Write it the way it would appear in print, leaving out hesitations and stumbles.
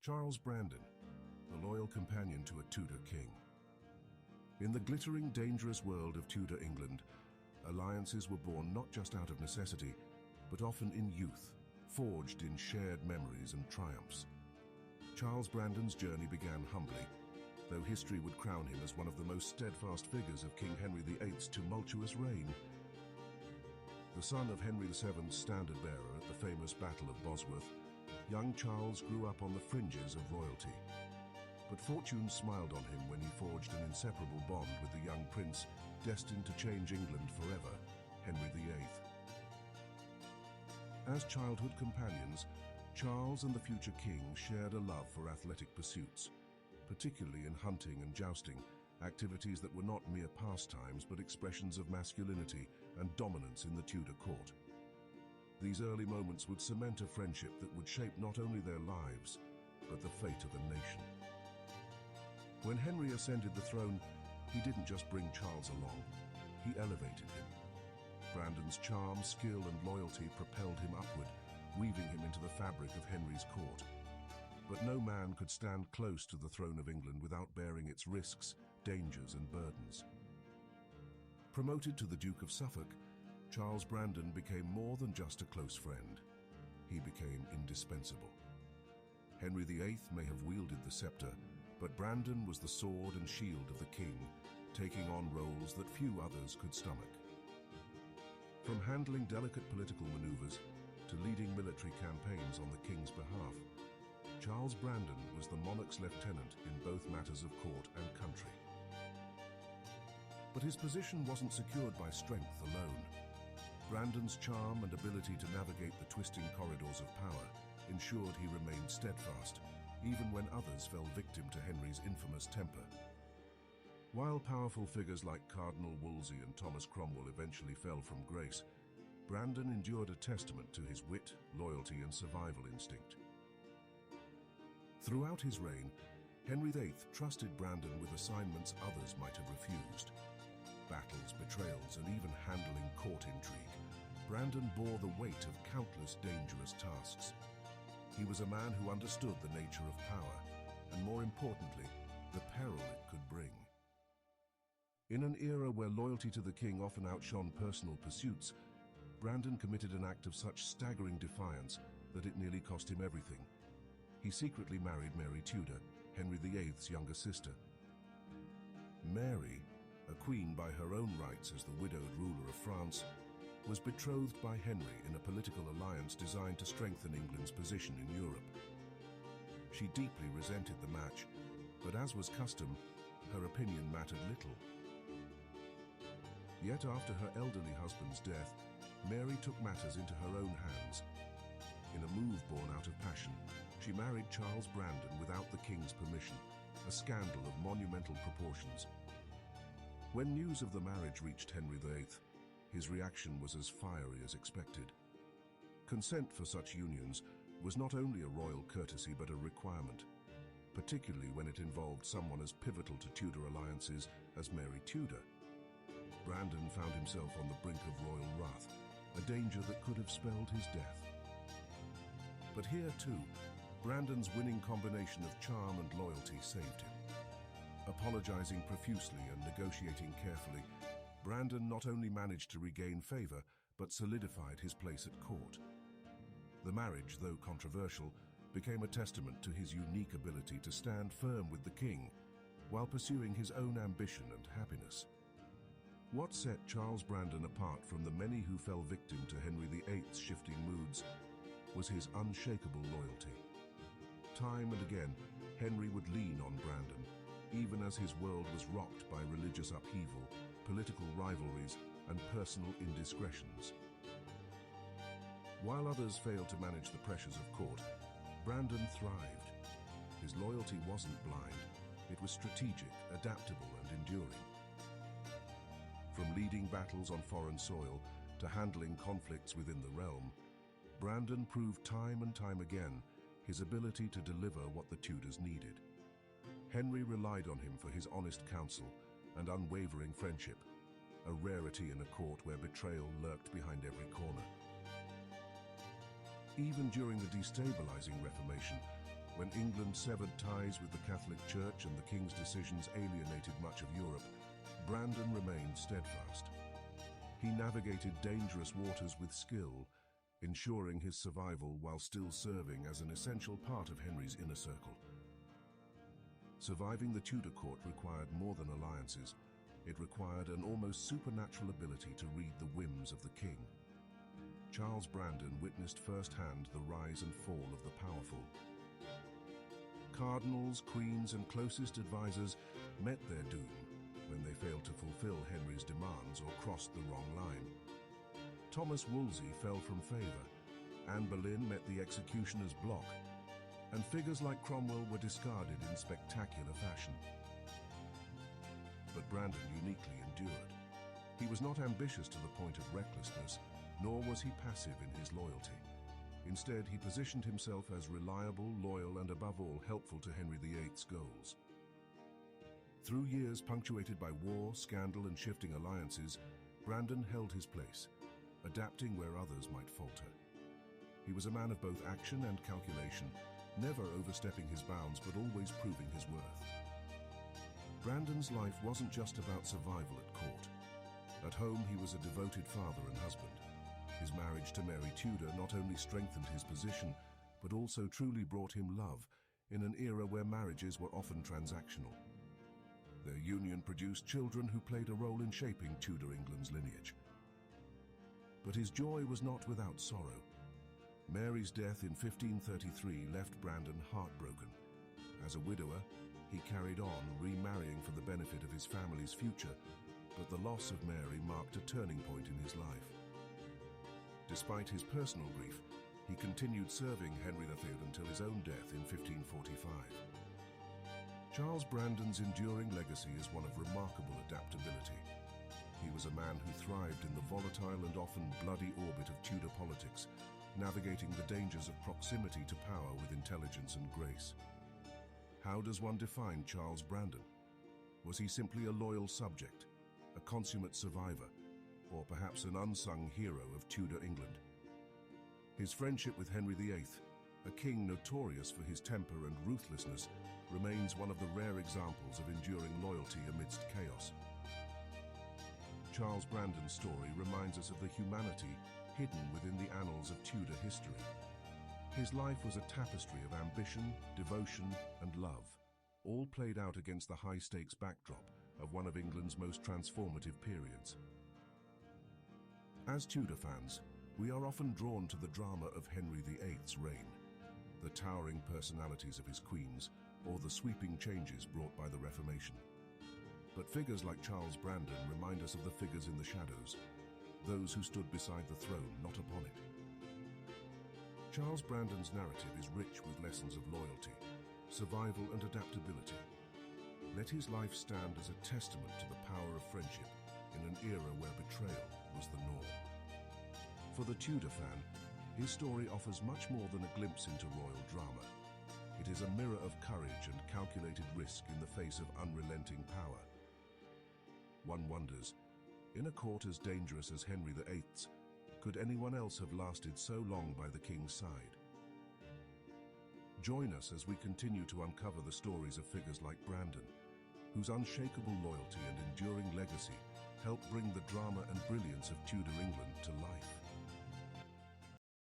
Charles Brandon, a loyal companion to a Tudor king. In the glittering, dangerous world of Tudor England, alliances were born not just out of necessity, but often in youth, forged in shared memories and triumphs. Charles Brandon's journey began humbly, though history would crown him as one of the most steadfast figures of King Henry VIII's tumultuous reign. The son of Henry VII's standard-bearer at the famous Battle of Bosworth, young Charles grew up on the fringes of royalty. But fortune smiled on him when he forged an inseparable bond with the young prince destined to change England forever, Henry VIII. As childhood companions, Charles and the future king shared a love for athletic pursuits, particularly in hunting and jousting, activities that were not mere pastimes but expressions of masculinity and dominance in the Tudor court. These early moments would cement a friendship that would shape not only their lives, but the fate of a nation. When Henry ascended the throne, he didn't just bring Charles along, he elevated him. Brandon's charm, skill, and loyalty propelled him upward, weaving him into the fabric of Henry's court. But no man could stand close to the throne of England without bearing its risks, dangers, and burdens. Promoted to the Duke of Suffolk, Charles Brandon became more than just a close friend. He became indispensable. Henry VIII may have wielded the scepter, but Brandon was the sword and shield of the king, taking on roles that few others could stomach. From handling delicate political maneuvers to leading military campaigns on the king's behalf, Charles Brandon was the monarch's lieutenant in both matters of court and country. But his position wasn't secured by strength alone. Brandon's charm and ability to navigate the twisting corridors of power ensured he remained steadfast, even when others fell victim to Henry's infamous temper. While powerful figures like Cardinal Wolsey and Thomas Cromwell eventually fell from grace, Brandon endured a testament to his wit, loyalty, and survival instinct. Throughout his reign, Henry VIII trusted Brandon with assignments others might have refused. Battles, betrayals, and even handling court intrigue, Brandon bore the weight of countless dangerous tasks. He was a man who understood the nature of power, and more importantly, the peril it could bring. In an era where loyalty to the king often outshone personal pursuits, Brandon committed an act of such staggering defiance that it nearly cost him everything. He secretly married Mary Tudor, Henry VIII's younger sister. Mary, a queen by her own rights as the widowed ruler of France, was betrothed by Henry in a political alliance designed to strengthen England's position in Europe. She deeply resented the match, but as was custom, her opinion mattered little. Yet after her elderly husband's death, Mary took matters into her own hands. In a move born out of passion, she married Charles Brandon without the king's permission, a scandal of monumental proportions. When news of the marriage reached Henry VIII, his reaction was as fiery as expected. Consent for such unions was not only a royal courtesy but a requirement, particularly when it involved someone as pivotal to Tudor alliances as Mary Tudor. Brandon found himself on the brink of royal wrath, a danger that could have spelled his death. But here too, Brandon's winning combination of charm and loyalty saved him. Apologizing profusely and negotiating carefully, Brandon not only managed to regain favor, but solidified his place at court. The marriage, though controversial, became a testament to his unique ability to stand firm with the king while pursuing his own ambition and happiness. What set Charles Brandon apart from the many who fell victim to Henry VIII's shifting moods was his unshakable loyalty. Time and again, Henry would lean on Brandon, even as his world was rocked by religious upheaval, political rivalries, and personal indiscretions. While others failed to manage the pressures of court, Brandon thrived. His loyalty wasn't blind, it was strategic, adaptable, and enduring. From leading battles on foreign soil to handling conflicts within the realm, Brandon proved time and time again his ability to deliver what the Tudors needed. Henry relied on him for his honest counsel and unwavering friendship, a rarity in a court where betrayal lurked behind every corner. Even during the destabilizing Reformation, When England severed ties with the Catholic Church and the King's decisions alienated much of Europe, Brandon remained steadfast. He navigated dangerous waters with skill, ensuring his survival while still serving as an essential part of Henry's inner circle. Surviving the Tudor court required more than alliances. It required an almost supernatural ability to read the whims of the king. Charles Brandon witnessed firsthand the rise and fall of the powerful. Cardinals, queens, and closest advisors met their doom when they failed to fulfill Henry's demands or crossed the wrong line. Thomas Wolsey fell from favor, Anne Boleyn met the executioner's block, and figures like Cromwell were discarded in spectacular fashion. But Brandon uniquely endured. He was not ambitious to the point of recklessness, nor was he passive in his loyalty. Instead, he positioned himself as reliable, loyal, and above all, helpful to Henry VIII's goals. Through years punctuated by war, scandal, and shifting alliances, Brandon held his place, adapting where others might falter. He was a man of both action and calculation, never overstepping his bounds but always proving his worth. Brandon's life wasn't just about survival at court. At home, he was a devoted father and husband. His marriage to Mary Tudor not only strengthened his position, but also truly brought him love in an era where marriages were often transactional. Their union produced children who played a role in shaping Tudor England's lineage. But his joy was not without sorrow. Mary's death in 1533 left Brandon heartbroken. As a widower, he carried on, remarrying for the benefit of his family's future, but the loss of Mary marked a turning point in his life. Despite his personal grief, he continued serving Henry VIII until his own death in 1545. Charles Brandon's enduring legacy is one of remarkable adaptability. He was a man who thrived in the volatile and often bloody orbit of Tudor politics, navigating the dangers of proximity to power with intelligence and grace. How does one define Charles Brandon? Was he simply a loyal subject, a consummate survivor, or perhaps an unsung hero of Tudor England? His friendship with Henry VIII, a king notorious for his temper and ruthlessness, remains one of the rare examples of enduring loyalty amidst chaos. Charles Brandon's story reminds us of the humanity hidden within the annals of Tudor history. His life was a tapestry of ambition, devotion, and love, all played out against the high-stakes backdrop of one of England's most transformative periods. As Tudor fans, we are often drawn to the drama of Henry VIII's reign, the towering personalities of his queens, or the sweeping changes brought by the Reformation. But figures like Charles Brandon remind us of the figures in the shadows, those who stood beside the throne, not upon it. Charles Brandon's narrative is rich with lessons of loyalty, survival, and adaptability. Let his life stand as a testament to the power of friendship in an era where betrayal was the norm. For the Tudor fan, his story offers much more than a glimpse into royal drama. It is a mirror of courage and calculated risk in the face of unrelenting power. One wonders, in a court as dangerous as Henry VIII's, could anyone else have lasted so long by the king's side? Join us as we continue to uncover the stories of figures like Brandon, whose unshakable loyalty and enduring legacy helped bring the drama and brilliance of Tudor England to life.